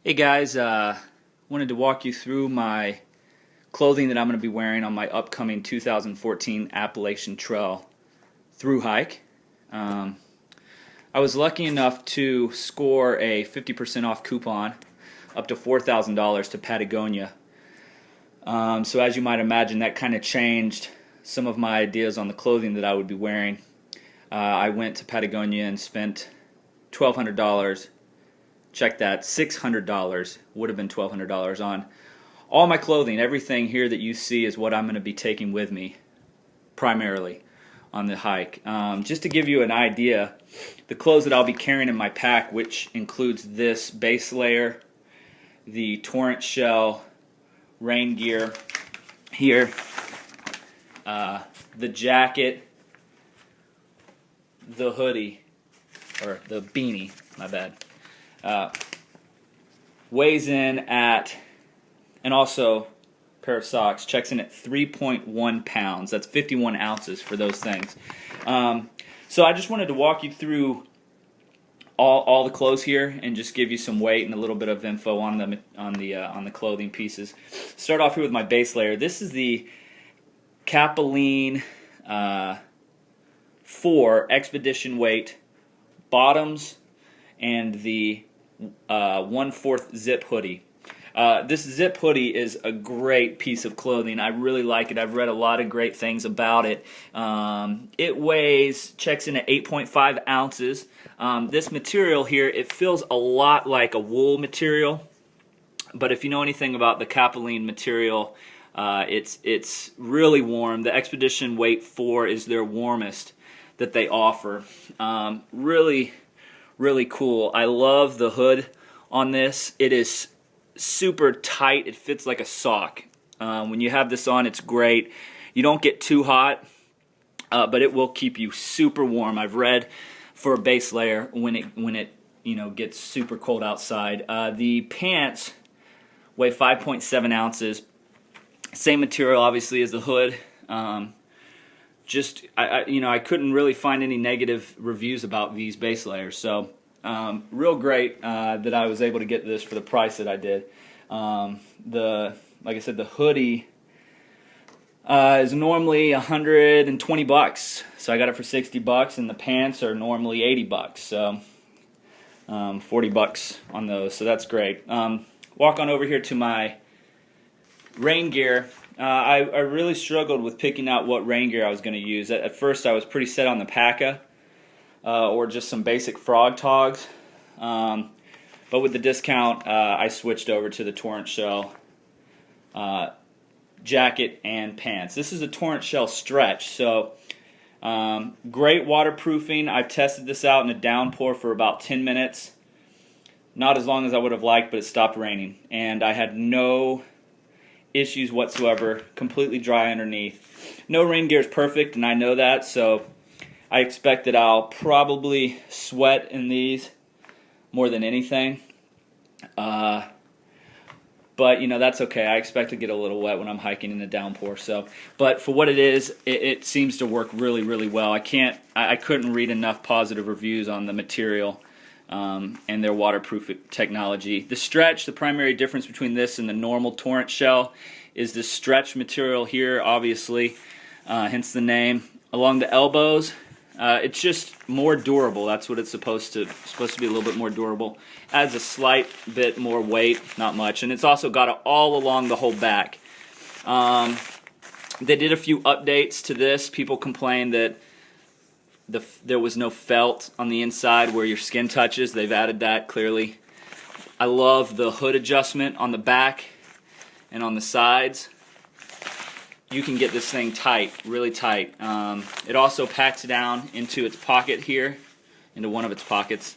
Hey guys, wanted to walk you through my clothing that I'm going to be wearing on my upcoming 2014 Appalachian Trail Thru Hike. I was lucky enough to score a 50% off coupon up to $4,000 to Patagonia. So as you might imagine, that kind of changed some of my ideas on the clothing that I would be wearing. I went to Patagonia and spent $1,200. Check that, $600 would have been $1,200 on all my clothing. Everything here that you see is what I'm going to be taking with me primarily on the hike. Just to give you an idea, the clothes that I'll be carrying in my pack, which includes this base layer, the Torrentshell rain gear here, the jacket, the hoodie, or the beanie, my bad. Weighs in at, and also a pair of socks, checks in at 3.1 pounds. That's 51 ounces for those things. So I just wanted to walk you through all the clothes here and just give you some weight and a little bit of info on the clothing pieces. Start off here with my base layer. This is the Capilene 4 Expedition Weight Bottoms and the 1/4 Zip Hoodie. This Zip Hoodie is a great piece of clothing. I really like it. I've read a lot of great things about it. It checks in at 8.5 ounces. This material here, it feels a lot like a wool material, but if you know anything about the Capilene material, it's really warm. The Expedition Weight 4 is their warmest that they offer. Really cool. I love the hood on this. It is super tight. It fits like a sock. When you have this on, it's great. You don't get too hot, but it will keep you super warm. I've read for a base layer when it gets super cold outside. The pants weigh 5.7 ounces. Same material, obviously, as the hood. I couldn't really find any negative reviews about these base layers, so real great that I was able to get this for the price that I did. Like I said, the hoodie is normally $120, so I got it for $60, and the pants are normally $80, so $40 on those, so that's great. Walk on over here to my rain gear. I really struggled with picking out what rain gear I was going to use. At first I was pretty set on the Paca or just some basic frog togs, but with the discount I switched over to the Torrentshell jacket and pants. This is a Torrentshell Stretch, so great waterproofing. I've tested this out in a downpour for about 10 minutes. Not as long as I would have liked, but it stopped raining, and I had no issues whatsoever. Completely dry underneath. No rain gear is perfect, and I know that, so I expect that I'll probably sweat in these more than anything. But that's okay. I expect to get a little wet when I'm hiking in the downpour. But for what it is, it seems to work really well. I couldn't read enough positive reviews on the material and their waterproof technology. The stretch, the primary difference between this and the normal Torrentshell is the stretch material here, obviously, hence the name. Along the elbows, it's just more durable. That's what it's supposed to be, a little bit more durable. Adds a slight bit more weight, not much, and it's also got it all along the whole back. They did a few updates to this. People complained that there was no felt on the inside where your skin touches. They've added that, clearly. I love the hood adjustment on the back and on the sides. You can get this thing tight, really tight. It also packs down into its pocket here, into one of its pockets.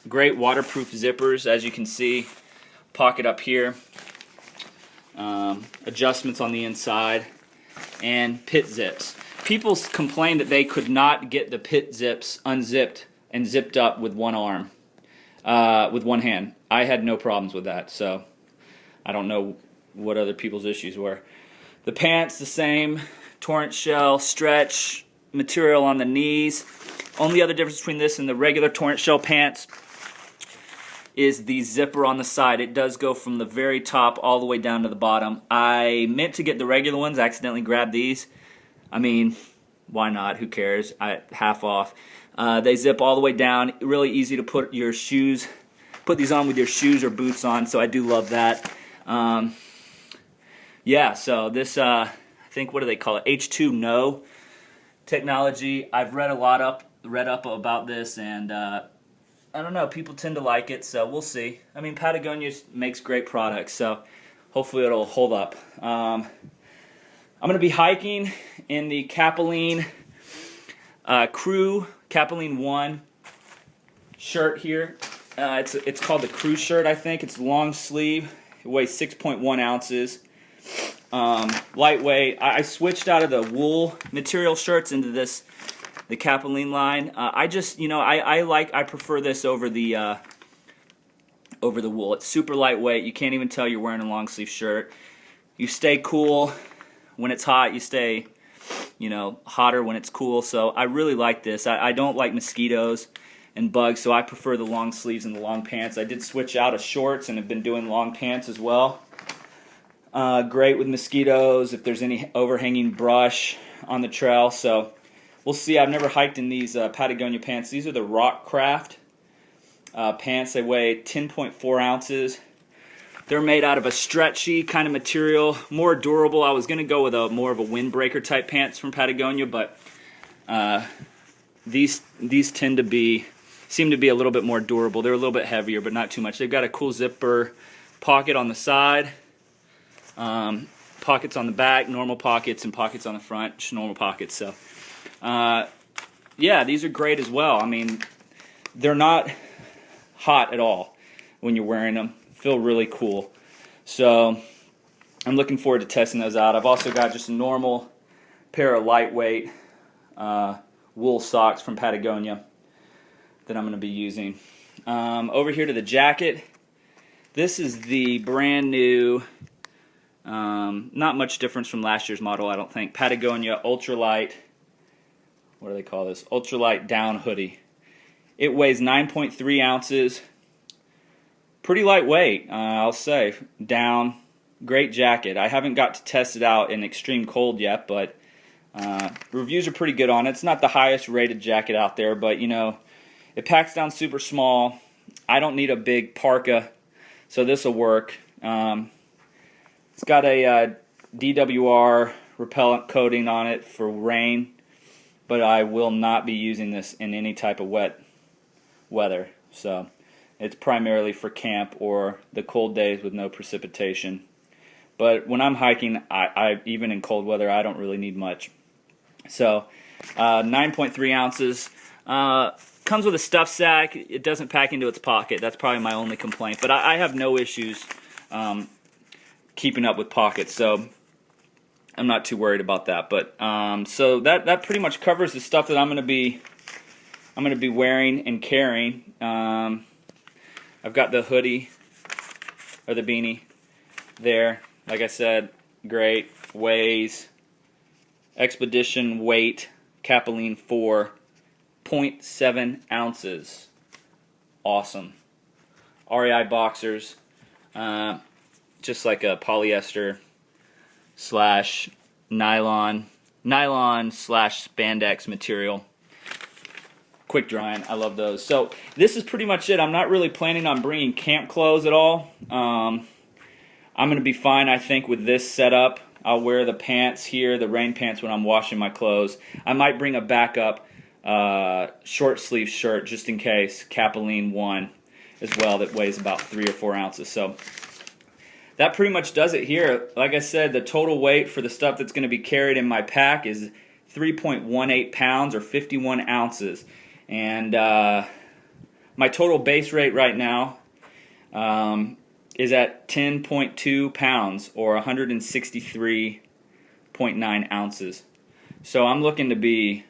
Great waterproof zippers, as you can see. Pocket up here. Adjustments on the inside. And pit zips. People complained that they could not get the pit zips unzipped and zipped up with one arm, with one hand. I had no problems with that, so I don't know what other people's issues were. The pants, the same, Torrentshell Stretch material on the knees. Only other difference between this and the regular Torrentshell pants is the zipper on the side. It does go from the very top all the way down to the bottom. I meant to get the regular ones. I accidentally grabbed these. I mean, why not? Who cares? Half off. They zip all the way down. Really easy to put your shoes, put these on with your shoes or boots on, so I do love that. Yeah, so this, I think, what do they call it? H2 No technology. I've read up about this, and I don't know, people tend to like it, so we'll see. I mean, Patagonia makes great products, so hopefully it'll hold up. I'm going to be hiking in the Capilene Crew Capilene 1 shirt here. It's called the Crew shirt, I think. It's long sleeve. It weighs 6.1 ounces. Lightweight. I switched out of the wool material shirts into the Capilene line. I just, I prefer this over the wool. It's super lightweight. You can't even tell you're wearing a long sleeve shirt. You stay cool when it's hot. You stay, hotter when it's cool. So I really like this. I don't like mosquitoes and bugs, so I prefer the long sleeves and the long pants. I did switch out of shorts and have been doing long pants as well. Great with mosquitoes if there's any overhanging brush on the trail. So we'll see. I've never hiked in these Patagonia pants. These are the Rock Craft pants. They weigh 10.4 ounces. They're made out of a stretchy kind of material, more durable. I was going to go with more of a windbreaker type pants from Patagonia, but these seem to be a little bit more durable. They're a little bit heavier, but not too much. They've got a cool zipper pocket on the side, pockets on the back, normal pockets, and pockets on the front, just normal pockets. So, yeah, these are great as well. I mean, they're not hot at all when you're wearing them. Feel really cool. So I'm looking forward to testing those out. I've also got just a normal pair of lightweight wool socks from Patagonia that I'm going to be using. Over here to the jacket. This is the brand new, not much difference from last year's model, I don't think. Patagonia Ultralight, what do they call this? Ultralight Down Hoody. It weighs 9.3 ounces. Pretty lightweight, I'll say. Down, great jacket. I haven't got to test it out in extreme cold yet, but reviews are pretty good on it. It's not the highest rated jacket out there, but it packs down super small. I don't need a big parka, so this will work. It's got a DWR repellent coating on it for rain, but I will not be using this in any type of wet weather. So it's primarily for camp or the cold days with no precipitation. But when I'm hiking, I even in cold weather, I don't really need much. So 9.3 ounces. Comes with a stuff sack. It doesn't pack into its pocket. That's probably my only complaint. But I have no issues keeping up with pockets, so I'm not too worried about that. But so that pretty much covers the stuff that I'm going to be wearing and carrying. I've got the hoodie or the beanie there. Like I said, great. Weighs Expedition Weight Capilene 4, 0.7 ounces. Awesome. REI Boxers, just like a polyester slash nylon slash spandex material. Quick drying. I love those. So this is pretty much it. I'm not really planning on bringing camp clothes at all. I'm going to be fine, I think, with this setup. I'll wear the pants here, the rain pants, when I'm washing my clothes. I might bring a backup short sleeve shirt just in case, Capilene 1 as well, that weighs about 3 or 4 ounces. So that pretty much does it here. Like I said, the total weight for the stuff that's going to be carried in my pack is 3.18 pounds or 51 ounces. And my total base rate right now is at 10.2 pounds or 163.9 ounces. So I'm looking to be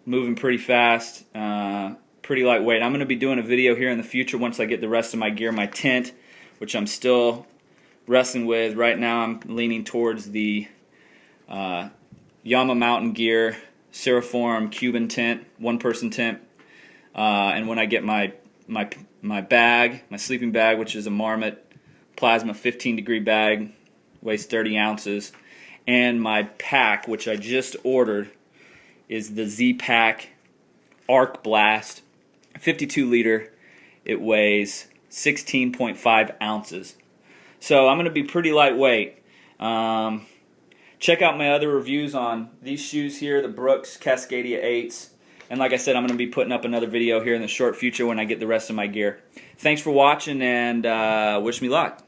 moving pretty fast, pretty lightweight. I'm going to be doing a video here in the future once I get the rest of my gear, my tent, which I'm still wrestling with. Right now I'm leaning towards the Yama Mountain Gear Ceraform Cuban tent, one-person tent. And when I get my my bag, my sleeping bag, which is a Marmot Plasma 15-degree bag, weighs 30 ounces, and my pack, which I just ordered, is the Z-Pack Arc Blast 52-liter. It weighs 16.5 ounces. So I'm going to be pretty lightweight. Check out my other reviews on these shoes here, the Brooks Cascadia 8s. And like I said, I'm going to be putting up another video here in the short future when I get the rest of my gear. Thanks for watching, and wish me luck.